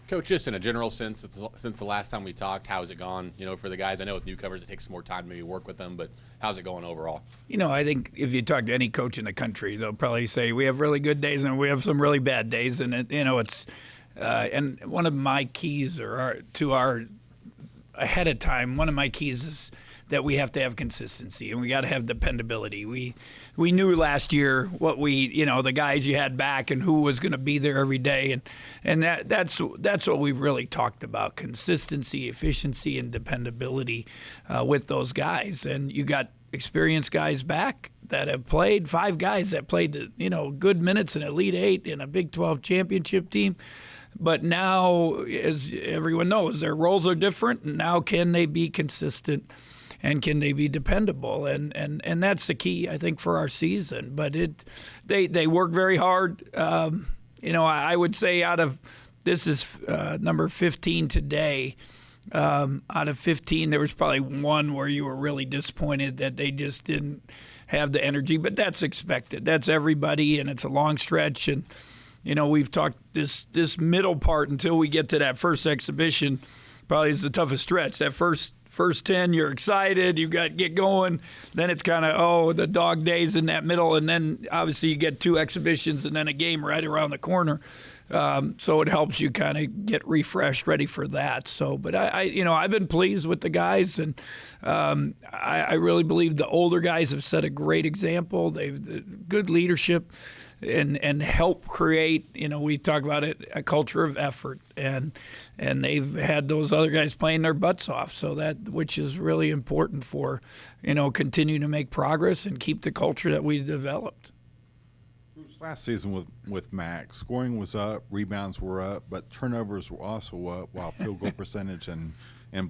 Coach, just in a general sense, since the last time we talked, how's it gone? For the guys, I know with newcomers it takes some more time to maybe work with them, but how's it going overall? I think if you talk to any coach in the country, they'll probably say we have really good days and we have some really bad days, and it's and one of my keys to our ahead of time. One of my keys is that we have to have consistency and we got to have dependability. We knew last year what the guys you had back and who was going to be there every day, and that's what we've really talked about: consistency, efficiency, and dependability with those guys. And you got experienced guys back that have played, 5 guys that played good minutes in Elite 8 in a Big 12 championship team. But now, as everyone knows, their roles are different, and now can they be consistent? And can they be dependable? And that's the key, I think, for our season. But they work very hard. I would say this is number 15 today. Out of 15, there was probably one where you were really disappointed that they just didn't have the energy. But that's expected. That's everybody, and it's a long stretch. And we've talked this middle part until we get to that first exhibition. Probably is the toughest stretch. That first 10, you're excited, you got get going. Then it's kind of, the dog days in that middle. And then obviously you get 2 exhibitions and then a game right around the corner. So it helps you kind of get refreshed, ready for that. So, but I've been pleased with the guys, and I really believe the older guys have set a great example. They've good leadership and help create, we talk about it, a culture of effort, and they've had those other guys playing their butts off. So which is really important for, continuing to make progress and keep the culture that we've developed. Last season with Mack, scoring was up, rebounds were up, but turnovers were also up, while field goal percentage and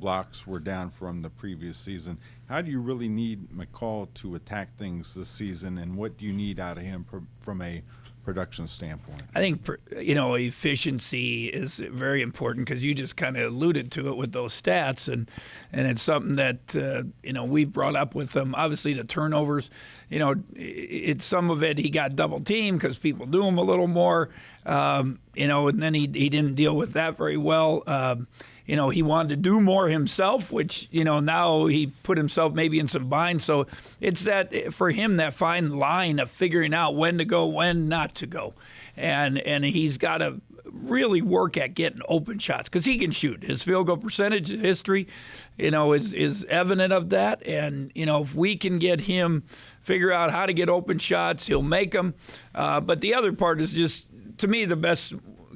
blocks were down from the previous season. How do you really need McCall to attack things this season, and what do you need out of him from a production standpoint? I think, efficiency is very important, because you just kind of alluded to it with those stats, and it's something that, we've brought up with him. Obviously, the turnovers, it's some of it he got double teamed because people knew him a little more, and then he didn't deal with that very well. He wanted to do more himself, which, now he put himself maybe in some binds. So it's that, for him, that fine line of figuring out when to go, when not to go. And he's got to really work at getting open shots, because he can shoot. His field goal percentage history, is evident of that. And, if we can get him figure out how to get open shots, he'll make them. But the other part is just, to me, the best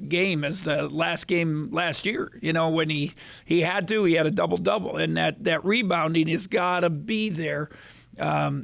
game is the last game last year. When he had a double-double, and that rebounding has got to be there.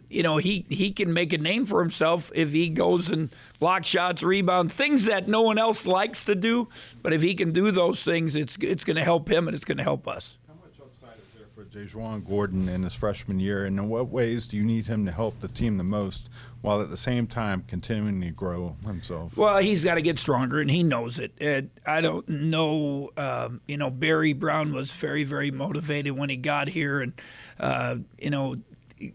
He can make a name for himself if he goes and block shots, rebound, things that no one else likes to do. But if he can do those things, it's going to help him and it's going to help us. How much upside is there for Jajuan Gordon in his freshman year, and in what ways do you need him to help the team the most, while at the same time continuing to grow himself? Well, he's got to get stronger, and he knows it. I don't know. Barry Brown was very, very motivated when he got here, and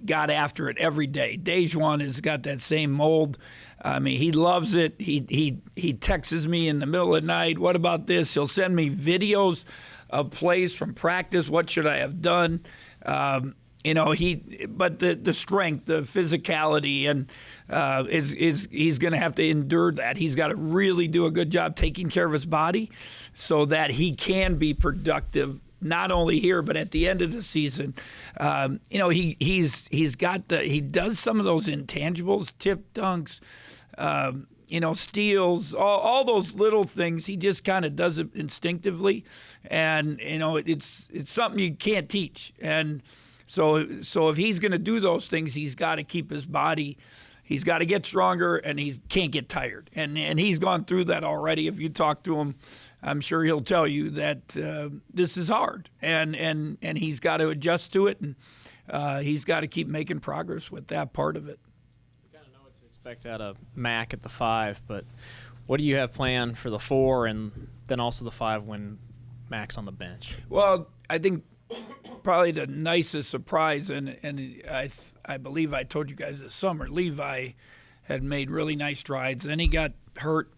got after it every day. Dejuan has got that same mold. I mean, he loves it. He texts me in the middle of the night, what about this? He'll send me videos of plays from practice. What should I have done? But the strength, the physicality, and he's going to have to endure that. He's got to really do a good job taking care of his body so that he can be productive, not only here but at the end of the season. He does some of those intangibles, tip dunks, steals, all those little things. He just kind of does it instinctively, and it's something you can't teach. And so if he's going to do those things, he's got to keep his body. He's got to get stronger, and he can't get tired. And he's gone through that already. If you talk to him, I'm sure he'll tell you that this is hard, and he's got to adjust to it, and he's got to keep making progress with that part of it. We kind of know what to expect out of Mack at the 5, but what do you have planned for the 4 and then also the 5 when Mack's on the bench? Well, I think probably the nicest surprise, and I believe I told you guys this summer, Levi had made really nice strides. Then he got hurt.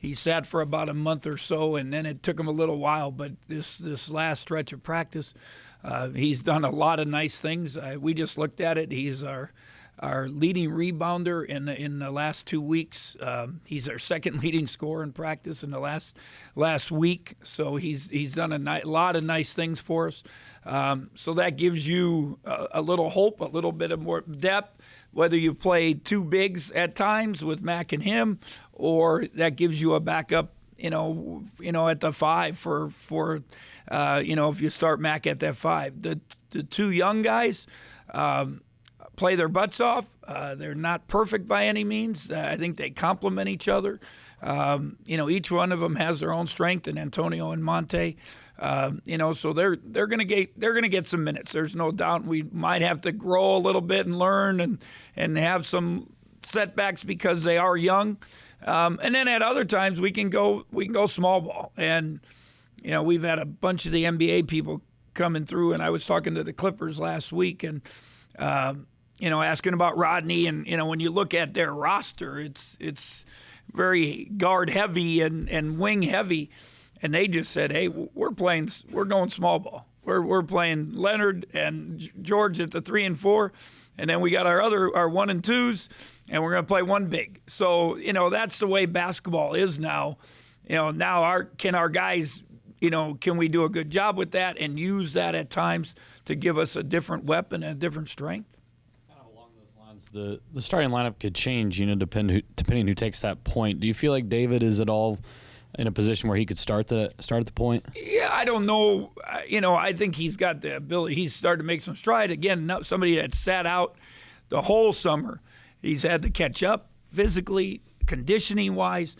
He sat for about a month or so, and then it took him a little while. But this last stretch of practice, he's done a lot of nice things. We just looked at it. He's our leading rebounder in the last 2 weeks. He's our second leading scorer in practice in the last week. So he's done a lot of nice things for us. So that gives you a little hope, a little bit of more depth. Whether you play two bigs at times with Mack and him, or that gives you a backup, at the 5 for if you start Mack at that 5. The two young guys play their butts off. They're not perfect by any means. I think they complement each other. Each one of them has their own strength, and Antonio and Monte. So they're gonna get some minutes. There's no doubt. We might have to grow a little bit and learn and have some setbacks because they are young. And then at other times we can go small ball. And we've had a bunch of the NBA people coming through, and I was talking to the Clippers last week and asking about Rodney, and when you look at their roster, it's very guard heavy and wing heavy. And they just said, "Hey, we're going small ball. We're playing Leonard and George at the 3 and 4, and then we got our 1 and 2s, and we're going to play one big." So that's the way basketball is now. Now can our guys, can we do a good job with that and use that at times to give us a different weapon and a different strength? Kind of along those lines, the starting lineup could change, depending who takes that point. Do you feel like David is at all in a position where he could start at the point? Yeah, I don't know. I think he's got the ability. He's started to make some stride. Again, somebody that sat out the whole summer. He's had to catch up physically, conditioning-wise.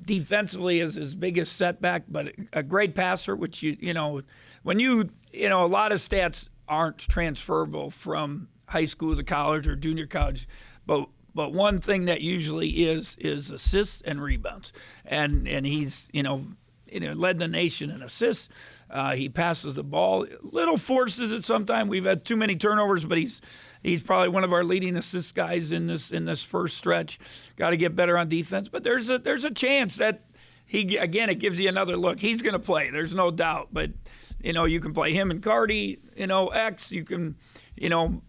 Defensively is his biggest setback, but a great passer, which, when a lot of stats aren't transferable from high school to college or junior college, but one thing that usually is assists and rebounds, and he's led the nation in assists. He passes the ball, little forces it sometimes. We've had too many turnovers, but he's probably one of our leading assist guys in this first stretch. Got to get better on defense, but there's a chance that it gives you another look. He's going to play. There's no doubt, but you can play him and Cardi. X. You can.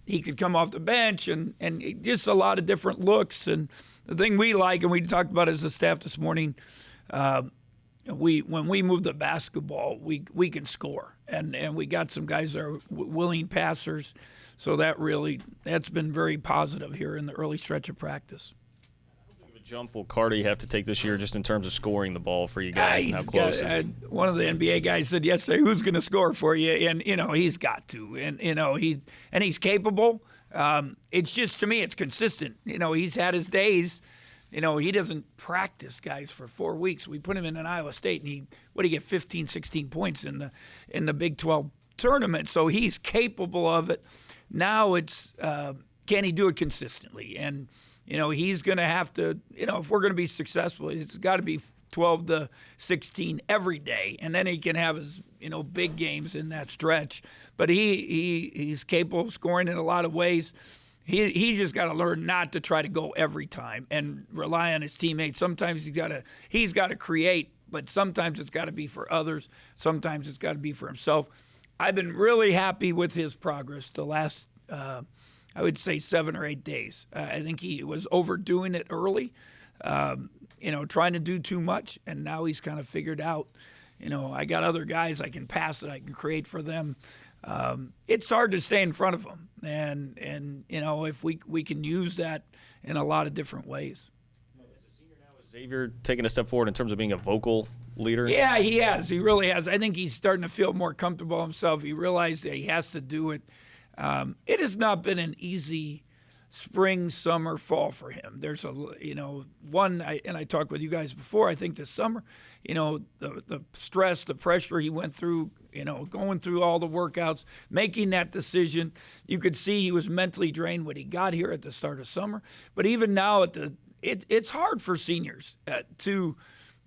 He could come off the bench and just a lot of different looks. And the thing we like, and we talked about as a staff this morning, when we move the basketball, we can score. And we got some guys that are willing passers. So that's been very positive here in the early stretch of practice. Jump will Cardi have to take this year just in terms of scoring the ball for you guys and how close is it? One of the NBA guys said yesterday, "Who's going to score for you?" And he's got to, and he's capable. It's just, to me, it's consistent. He's had his days. He doesn't practice guys for 4 weeks. We put him in an Iowa State, and he get 15, 16 points in the Big 12 tournament. So he's capable of it. Now it's can he do it consistently? And he's going to have to, if we're going to be successful, it's got to be 12 to 16 every day. And then he can have his, big games in that stretch. But he's capable of scoring in a lot of ways. He's just got to learn not to try to go every time and rely on his teammates. Sometimes he's got to create, but sometimes it's got to be for others. Sometimes it's got to be for himself. I've been really happy with his progress the last I would say 7 or 8 days. I think he was overdoing it early, trying to do too much, and now he's kind of figured out, I got other guys I can pass it, I can create for them. It's hard to stay in front of them, and if we can use that in a lot of different ways. As a senior now, is Xavier taking a step forward in terms of being a vocal leader? Yeah, he has. He really has. I think he's starting to feel more comfortable himself. He realized that he has to do it. It has not been an easy spring, summer, fall for him. There's I talked with you guys before. I think this summer, the stress, the pressure he went through, going through all the workouts, making that decision. You could see he was mentally drained when he got here at the start of summer. But even now, it's hard for seniors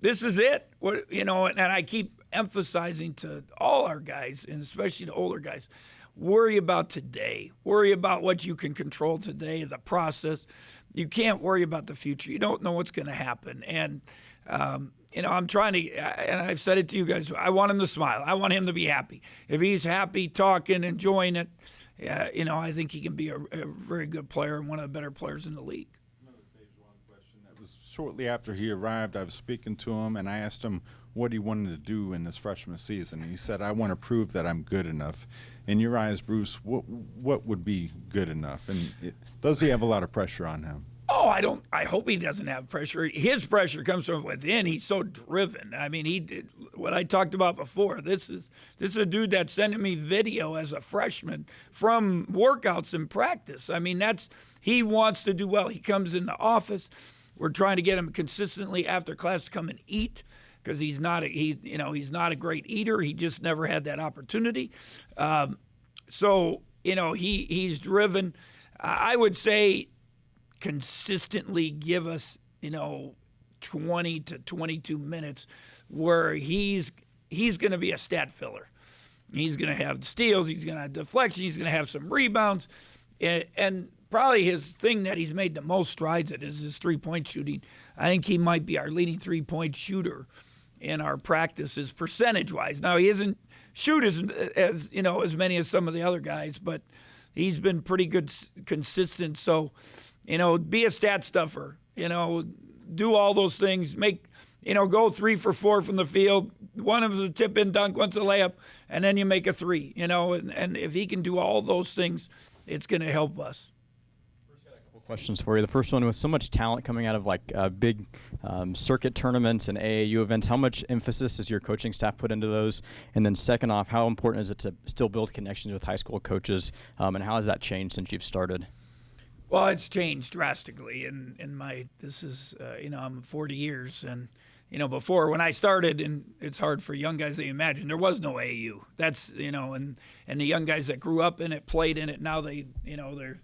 this is it. And I keep emphasizing to all our guys, and especially the older guys, worry about today. Worry about what you can control today, the process. You can't worry about the future. You don't know what's going to happen. And I'm trying to, and I've said it to you guys, I want him to smile. I want him to be happy. If he's happy, talking, enjoying it, I think he can be a very good player and one of the better players in the league. That was shortly after he arrived. I was speaking to him, and I asked him what he wanted to do in this freshman season. And he said, I want to prove that I'm good enough. In your eyes, Bruce, what would be good enough? And does he have a lot of pressure on him? Oh, I hope he doesn't have pressure. His pressure comes from within. He's so driven. I mean, he did what I talked about before. This is a dude that's sending me video as a freshman from workouts and practice. I mean, he wants to do well. He comes in the office. We're trying to get him consistently after class to come and eat because he's not a great eater. He just never had that opportunity. He's driven. I would say consistently give us 20 to 22 minutes where he's going to be a stat filler. He's going to have steals, he's going to have deflections, he's going to have some rebounds, and probably his thing that he's made the most strides at is his three-point shooting. I think he might be our leading three-point shooter in our practices percentage-wise. Now he isn't shoot as many as some of the other guys, but he's been pretty good, consistent. So be a stat stuffer, do all those things, go 3 for 4 from the field. One of them is a tip in dunk, one's a layup, and then you make a three, and if he can do all those things, it's going to help us. Questions for you. The first one, with so much talent coming out of big circuit tournaments and AAU events, how much emphasis does your coaching staff put into those? And then second off, how important is it to still build connections with high school coaches, and how has that changed since you've started? Well, it's changed drastically I'm 40 years, and before when I started, and it's hard for young guys to imagine, there was no AAU. That's and the young guys that grew up in it, played in it, now they're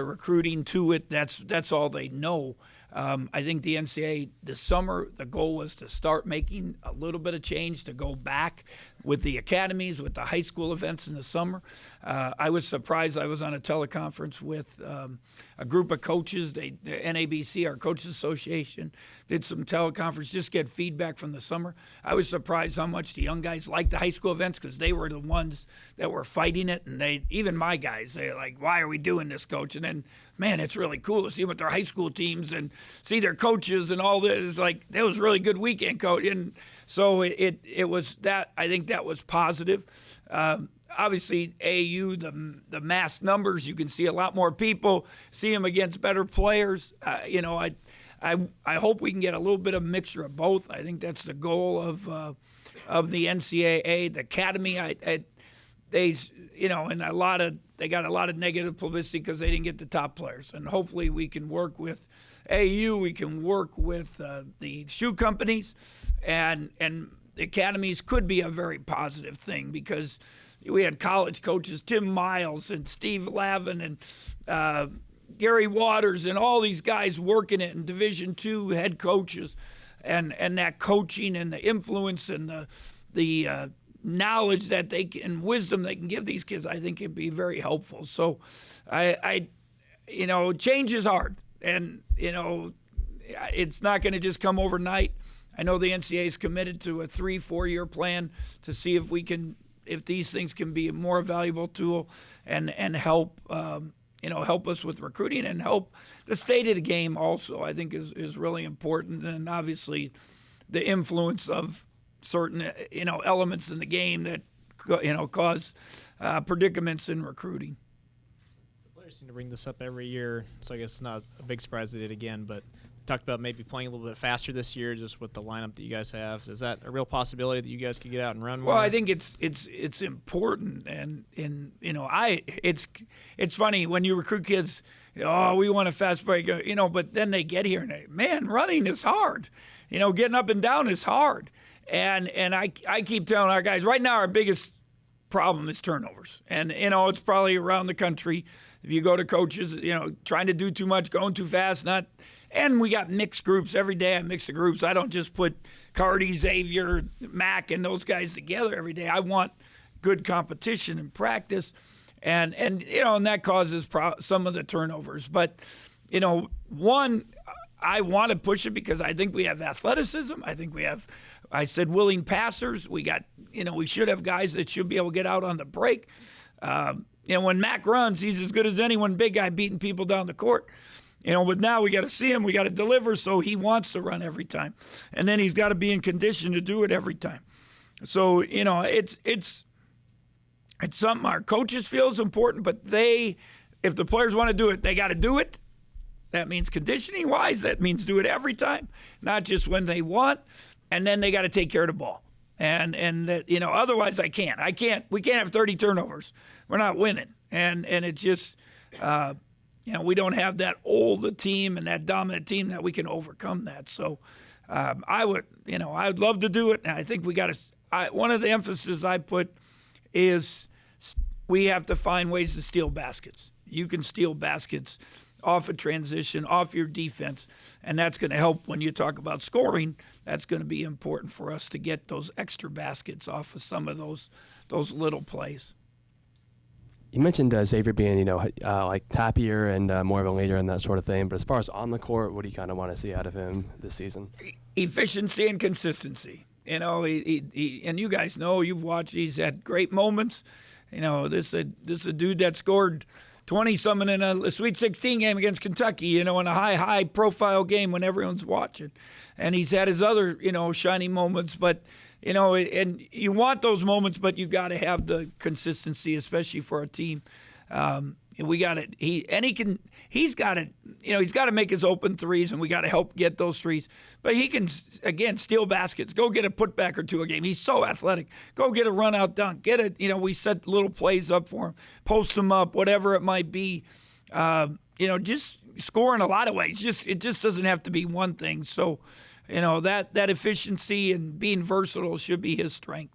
recruiting to it. That's all they know. I think the NCAA this summer, the goal was to start making a little bit of change, to go back with the academies, with the high school events in the summer. I was surprised. I was on a teleconference with a group of coaches. The NABC, our Coaches Association, did some teleconference, just get feedback from the summer. I was surprised how much the young guys liked the high school events because they were the ones that were fighting it. And even my guys, they're like, why are we doing this, coach? And then, man, it's really cool to see them with their high school teams and see their coaches and all this. Like, that was a really good weekend, coach. And so it was that. I think that was positive. Obviously, AAU, the mass numbers, you can see a lot more people, see them against better players. I hope we can get a little bit of mixture of both. I think that's the goal of the NCAA, the academy. They got a lot of negative publicity because they didn't get the top players, and hopefully we can work with AAU. We can work with the shoe companies, and the academies could be a very positive thing because we had college coaches, Tim Miles and Steve Lavin and Gary Waters and all these guys working it, in Division II head coaches, and that coaching and the influence and the knowledge that they can, and wisdom they can give these kids, I think it'd be very helpful. So change is hard, and it's not going to just come overnight. I know the NCAA is committed to a 3-4 year plan to see if these things can be a more valuable tool and help help us with recruiting and help the state of the game also, I think is really important. And obviously the influence of certain elements in the game that cause predicaments in recruiting. The players seem to bring this up every year, so I guess it's not a big surprise they did again, but talked about maybe playing a little bit faster this year just with the lineup that you guys have. Is that a real possibility that you guys could get out and run more? Well, I think it's important, and it's funny when you recruit kids, we want a fast break, but then they get here and running is hard. Getting up and down is hard. And I keep telling our guys, right now our biggest problem is turnovers. And, it's probably around the country. If you go to coaches, trying to do too much, going too fast, and we got mixed groups. Every day I mix the groups. I don't just put Cardi, Xavier, Mack, and those guys together every day. I want good competition and practice. And that causes some of the turnovers. But, one, I want to push it because I think we have athleticism. I think we have, I said, willing passers. We got, we should have guys that should be able to get out on the break. When Mack runs, he's as good as anyone, big guy beating people down the court. But now we got to see him. We got to deliver, so he wants to run every time. And then he's got to be in condition to do it every time. So, it's something our coaches feel is important, but if the players want to do it, they got to do it. That means conditioning-wise. That means do it every time, not just when they want. And then they got to take care of the ball. And otherwise I can't. We can't have 30 turnovers. We're not winning. And it's just, we don't have that old team and that dominant team that we can overcome that. So I would love to do it. And I think we got to, one of the emphasis I put is we have to find ways to steal baskets. You can steal baskets off a transition, off your defense, and that's going to help when you talk about scoring. That's going to be important for us to get those extra baskets off of some of those little plays. You mentioned Xavier being, like happier and more of a leader and that sort of thing. But as far as on the court, what do you kind of want to see out of him this season? Efficiency and consistency. He and you guys know, you've watched. He's had great moments. This is a dude that scored 20-something in a Sweet 16 game against Kentucky, in a high-profile game when everyone's watching. And he's had his other, shining moments. But, and you want those moments, but you got to have the consistency, especially for a team. We got it. He's got it. He's got to make his open threes, and we got to help get those threes. But he can, again, steal baskets. Go get a putback or two a game. He's so athletic. Go get a run-out dunk. Get it. We set little plays up for him. Post him up, whatever it might be. Just score in a lot of ways. It just doesn't have to be one thing. So, that efficiency and being versatile should be his strength.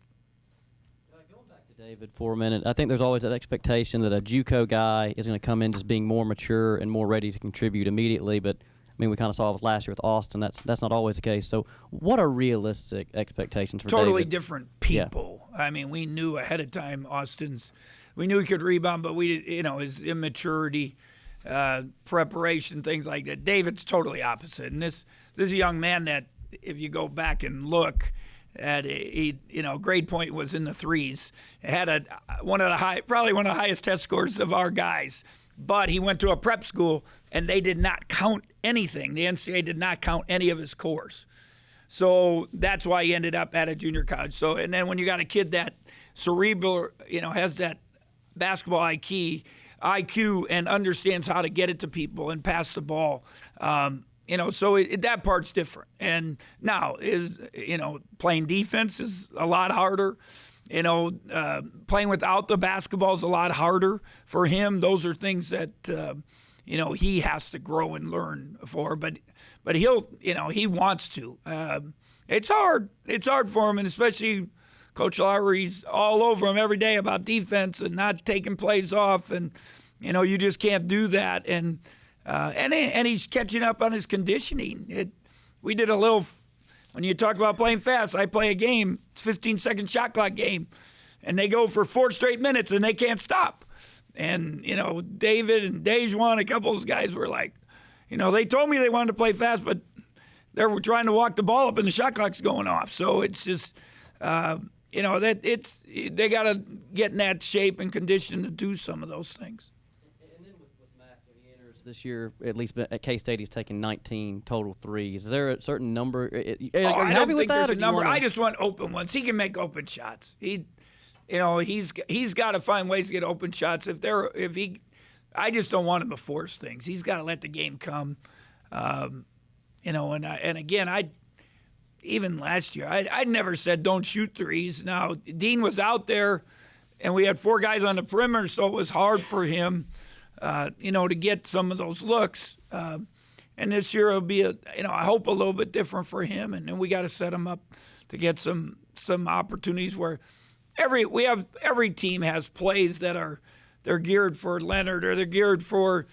Going back to David for a minute, I think there's always that expectation that a JUCO guy is going to come in just being more mature and more ready to contribute immediately. But we kind of saw it last year with Austin. That's not always the case. So, what are realistic expectations for totally David? Different people. Yeah. We knew ahead of time we knew he could rebound, but his immaturity, preparation, things like that. David's totally opposite, and this is a young man that, if you go back and look at grade point was in the threes. Had probably one of the highest test scores of our guys. But he went to a prep school, and they did not count anything. The NCAA did not count any of his scores. So that's why he ended up at a junior college. So, and then when you got a kid that cerebral, has that basketball IQ and understands how to get it to people and pass the ball, so that part's different. And now playing defense is a lot harder. Playing without the basketball is a lot harder for him. Those are things that, he has to grow and learn for. But he wants to. It's hard. It's hard for him, and especially Coach Lowry's all over him every day about defense and not taking plays off. And, you just can't do that. And he's catching up on his conditioning. We did a little. When you talk about playing fast, I play a game, it's a 15-second shot clock game, and they go for 4 straight minutes, and they can't stop. And, David and Dejuan, a couple of those guys were like, they told me they wanted to play fast, but they were trying to walk the ball up, and the shot clock's going off. So it's just, they got to get in that shape and condition to do some of those things. This year, at least at K-State, he's taken 19 total threes. Is there a certain number? Are you I happy don't with think that? there's a number. I just want open ones. He can make open shots. He's got to find ways to get open shots. I just don't want him to force things. He's got to let the game come. And again, even last year, I never said don't shoot threes. Now, Dean was out there, and we had 4 guys on the perimeter, so it was hard for him. To get some of those looks. And this year it'll be, I hope a little bit different for him. And then we got to set him up to get some opportunities where every team has plays that they're geared for Leonard or they're geared for,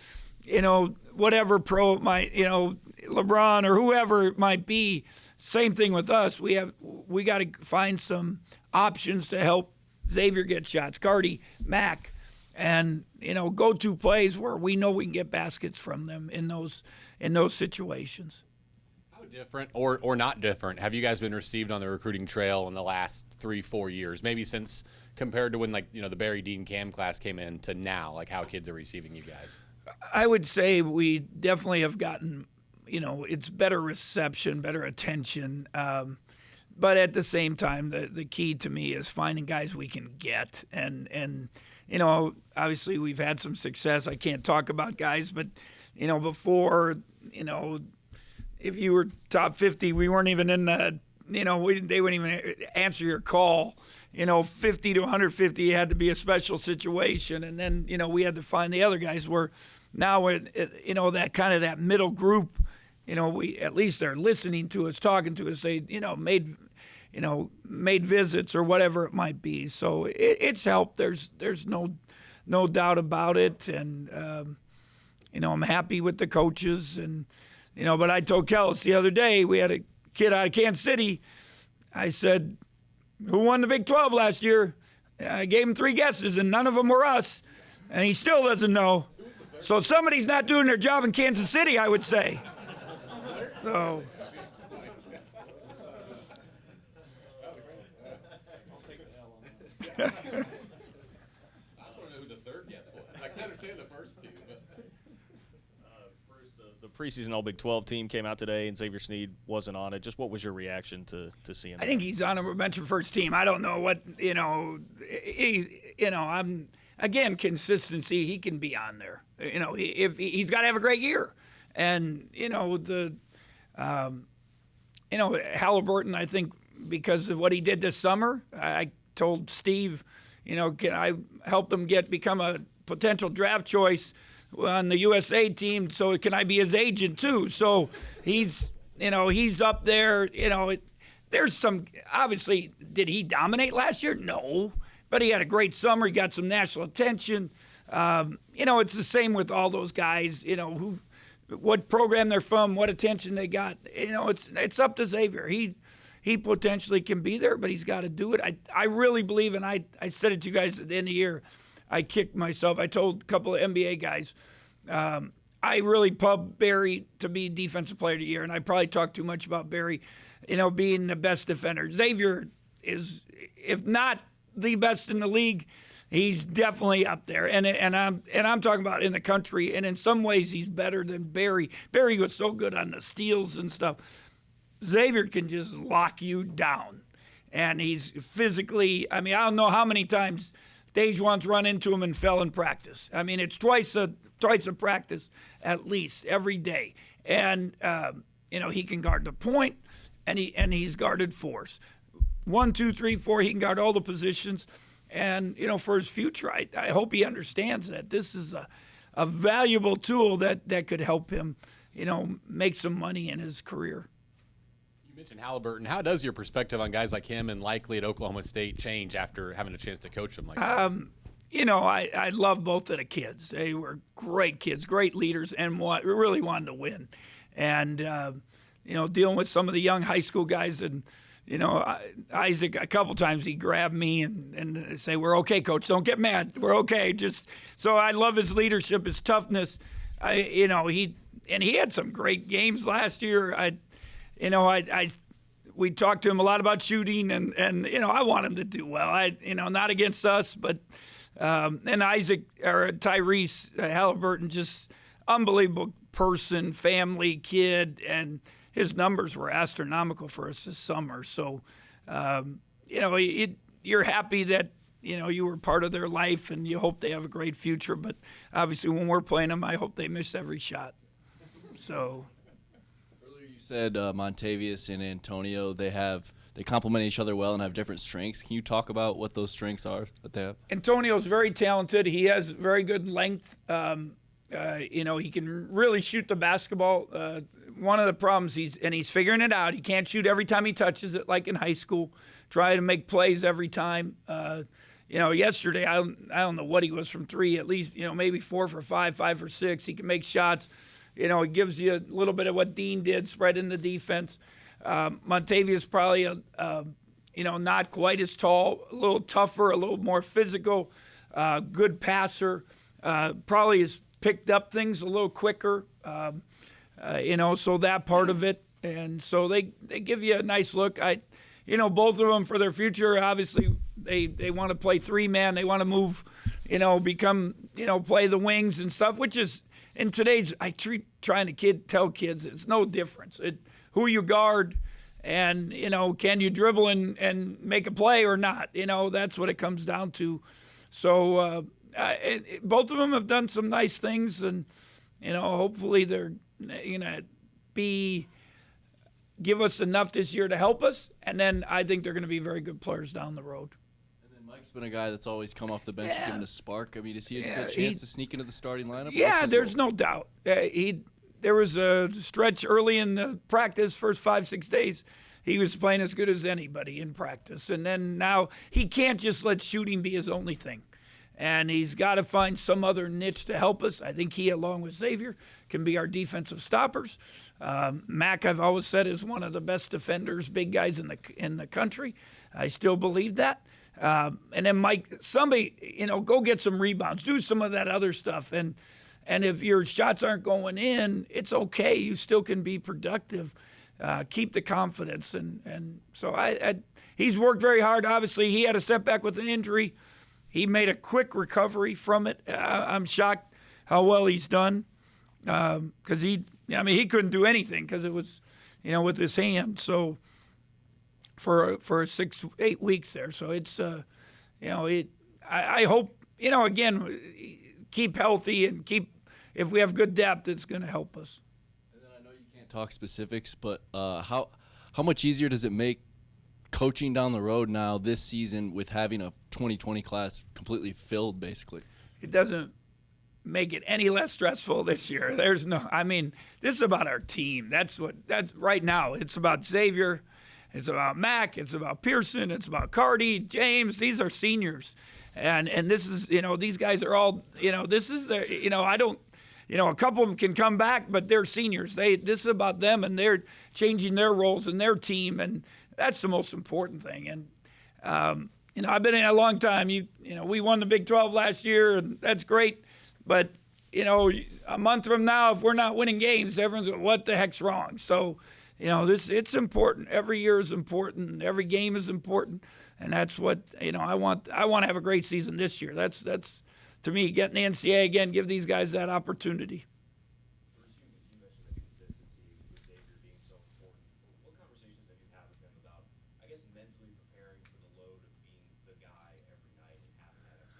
whatever pro it might, LeBron or whoever it might be. Same thing with us. We got to find some options to help Xavier get shots. Cardi, Mack. And, go-to plays where we know we can get baskets from them in those situations. Different or not different, have you guys been received on the recruiting trail in the last 3-4 years? Maybe since compared to when the Barry Dean Cam class came in to now, like how kids are receiving you guys? I would say we definitely have gotten, it's better reception, better attention. But at the same time, the key to me is finding guys we can get. And obviously we've had some success. I can't talk about guys, but, before, if you were top 50, we weren't even in the, they wouldn't even answer your call. 50 to 150, you had to be a special situation. And then, we had to find the other guys where now, that kind of that middle group, we at least they're listening to us, talking to us. They, made visits or whatever it might be. So it's helped. There's no doubt about it. And, I'm happy with the coaches and, but I told Kellis the other day, we had a kid out of Kansas City. I said, who won the Big 12 last year? I gave him 3 guesses, and none of them were us. And he still doesn't know. So somebody's not doing their job in Kansas City, I would say. So. I just want to know who the third guess was. I can understand the first two, but. Bruce, the preseason All Big 12 team came out today, and Xavier Sneed wasn't on it. Just what was your reaction to seeing I that? think he's on a mentioned first team. I don't know what, I'm, again, consistency, he can be on there. If he's got to have a great year. And, Halliburton, I think, because of what he did this summer, I told Steve, can I help him become a potential draft choice on the USA team, so can I be his agent too? So he's up there, there's some, obviously, did he dominate last year? No, but he had a great summer. He got some national attention. It's the same with all those guys, what program they're from, what attention they got. It's up to Xavier. He potentially can be there, but he's got to do it. I really believe, and I said it to you guys at the end of the year, I kicked myself. I told a couple of NBA guys, I really pub Barry to be Defensive Player of the Year, and I probably talked too much about Barry, being the best defender. Xavier is, if not the best in the league, he's definitely up there. And I'm talking about in the country, and in some ways he's better than Barry. Barry was so good on the steals and stuff. Xavier can just lock you down, and he's physically. I don't know how many times Dejuan's run into him and fell in practice. It's twice a practice at least every day, and he can guard the point, and he's guarded force. 1, 2, 3, 4. He can guard all the positions, and for his future, I hope he understands that this is a valuable tool that could help him, make some money in his career. You mentioned Halliburton. How does your perspective on guys like him and likely at Oklahoma State change after having a chance to coach them like that? I love both of the kids. They were great kids, great leaders, and really wanted to win. And, dealing with some of the young high school guys and, Isaac, a couple times he grabbed me and say, "We're okay, coach. Don't get mad. We're okay." So I love his leadership, his toughness. He had some great games last year. We talked to him a lot about shooting, and I want him to do well. Not against us, but and Isaac or Tyrese Halliburton, just unbelievable person, family, kid, and his numbers were astronomical for us this summer. So, you're happy that you were part of their life, and you hope they have a great future. But obviously, when we're playing them, I hope they miss every shot. So. You said Montavious and Antonio, they complement each other well and have different strengths. Can you talk about what those strengths are that they have? Antonio's very talented. He has very good length. He can really shoot the basketball. One of the problems he's figuring it out. He can't shoot every time he touches it like in high school. Try to make plays every time. Yesterday I don't know what he was from 3. At least maybe 4 for 5, 5 for 6. He can make shots. It gives you a little bit of what Dean did, spread in the defense. Montavious probably, not quite as tall, a little tougher, a little more physical, good passer. Probably has picked up things a little quicker, so that part of it. and so they give you a nice look. Both of them for their future, obviously they want to play 3-man. They want to move, become, play the wings and stuff, which is in today's, trying to tell kids it's no difference. Who you guard and, can you dribble and make a play or not? That's what it comes down to. So both of them have done some nice things, and, hopefully they're going to give us enough this year to help us, and then I think they're going to be very good players down the road. And then Mike's been a guy that's always come off the bench and given a spark. I mean, does he have a good chance to sneak into the starting lineup? Yeah, there's no doubt. There was a stretch early in the practice, first 5-6 days, he was playing as good as anybody in practice. And then now he can't just let shooting be his only thing. And he's got to find some other niche to help us. I think he, along with Xavier, can be our defensive stoppers. Mack, I've always said, is one of the best defenders, big guys in the country. I still believe that. And then Mike, somebody, go get some rebounds, do some of that other stuff. And if your shots aren't going in, it's okay. You still can be productive. Keep the confidence. And so he's worked very hard. Obviously, he had a setback with an injury. He made a quick recovery from it. I'm shocked how well he's done, because he couldn't do anything because it was, with his hand. So for 6-8 weeks there. So it's, I hope, again, keep healthy and if we have good depth, it's going to help us. And then I know you can't talk specifics, but how much easier does it make coaching down the road now this season with having a 2020 class completely filled, basically? It doesn't make it any less stressful this year. This is about our team. That's right now. It's about Xavier. It's about Mack. It's about Pearson. It's about Cardi, James. These are seniors. And this is, these guys are all, this is their, I don't, a couple of them can come back, but they're seniors. This is about them, and they're changing their roles in their team, and that's the most important thing. And, I've been in a long time. We won the Big 12 last year, and that's great. But, a month from now, if we're not winning games, everyone's going, what the heck's wrong? So, it's important. Every year is important. Every game is important. And that's what, I want to have a great season this year. That's to me, getting the NCAA again, give these guys that opportunity. You mentioned the consistency with Xavier being so important. What conversations have you had with him about, I guess, mentally preparing for the load of being the guy every night and having that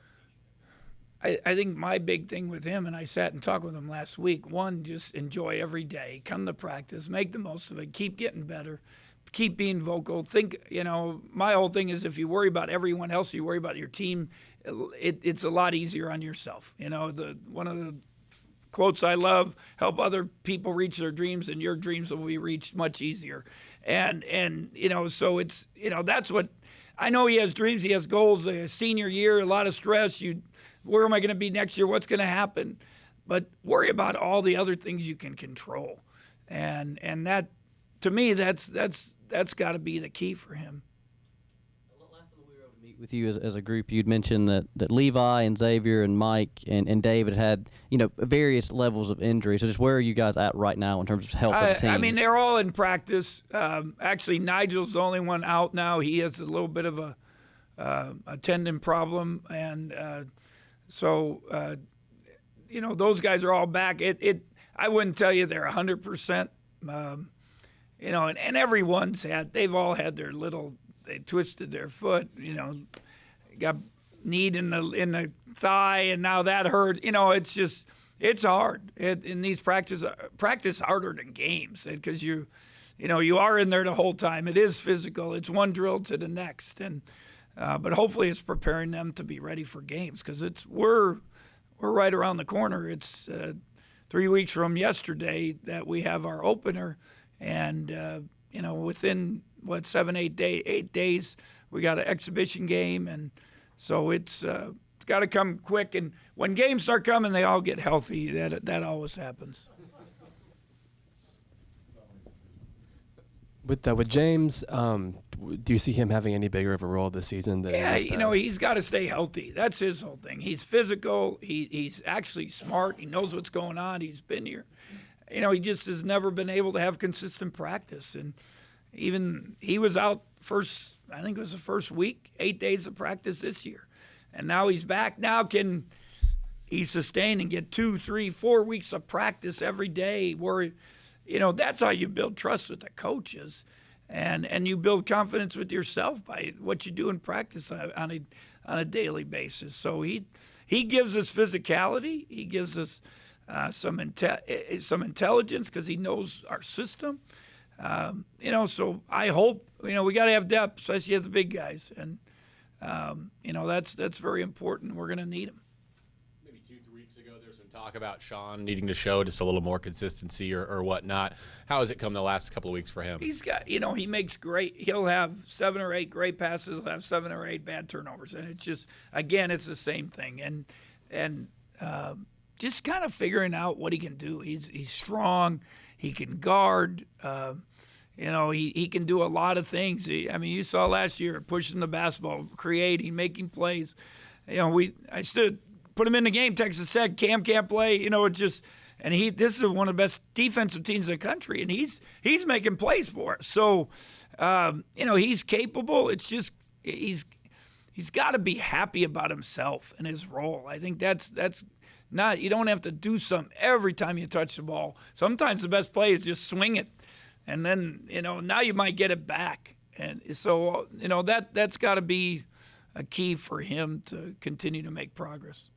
expectation? I think my big thing with him, and I sat and talked with him last week, one, just enjoy every day, come to practice, make the most of it, keep getting better, keep being vocal. Think, my whole thing is if you worry about everyone else, you worry about your team, it's a lot easier on yourself. One of the quotes I love, help other people reach their dreams and your dreams will be reached much easier. And so it's, that's what, I know he has dreams, he has goals, a senior year, a lot of stress. Where am I going to be next year? What's going to happen? But worry about all the other things you can control. And that, to me, that's got to be the key for him. Last time we were able to meet with you as a group, you'd mentioned that Levi and Xavier and Mike and David had, various levels of injury. So just where are you guys at right now in terms of health as a team? They're all in practice. Actually, Nigel's the only one out now. He has a little bit of a tendon problem. And so those guys are all back. I wouldn't tell you they're 100%. And everyone's they've all had their they twisted their foot, got knee in the thigh, and now that hurt. It's hard. In these practice harder than games because you are in there the whole time. It is physical. It's one drill to the next, and but hopefully it's preparing them to be ready for games because we're right around the corner. It's 3 weeks from yesterday that we have our opener. And, within, 8 days, we got an exhibition game. And so it's got to come quick. And when games start coming, they all get healthy. That always happens. With James, do you see him having any bigger of a role this season than he's got to stay healthy. That's his whole thing. He's physical. He's actually smart. He knows what's going on. He's been here. he just has never been able to have consistent practice. And even he was out I think it was the first week, 8 days of practice this year. And now he's back. Now can he sustain and get 2, 3, 4 weeks of practice every day where, that's how you build trust with the coaches. And you build confidence with yourself by what you do in practice on a daily basis. So he gives us physicality. He gives us some intelligence because he knows our system. So I hope, we got to have depth, especially at the big guys. And, that's very important. We're going to need them. Maybe 2-3 weeks ago, there was some talk about Sean needing to show just a little more consistency or whatnot. How has it come the last couple of weeks for him? He's got, he makes he'll have 7 or 8 great passes. He'll have 7 or 8 bad turnovers. And it's just, again, it's the same thing. And just kind of figuring out what he can do. He's strong. He can guard. He can do a lot of things. You saw last year pushing the basketball, creating, making plays. I stood, put him in the game. Texas said Cam can't play. This is one of the best defensive teams in the country, and he's making plays for us. So, he's capable. It's just he's got to be happy about himself and his role. I think that's not. You don't have to do something every time you touch the ball. Sometimes the best play is just swing it. And then, now you might get it back. And so, that's got to be a key for him to continue to make progress.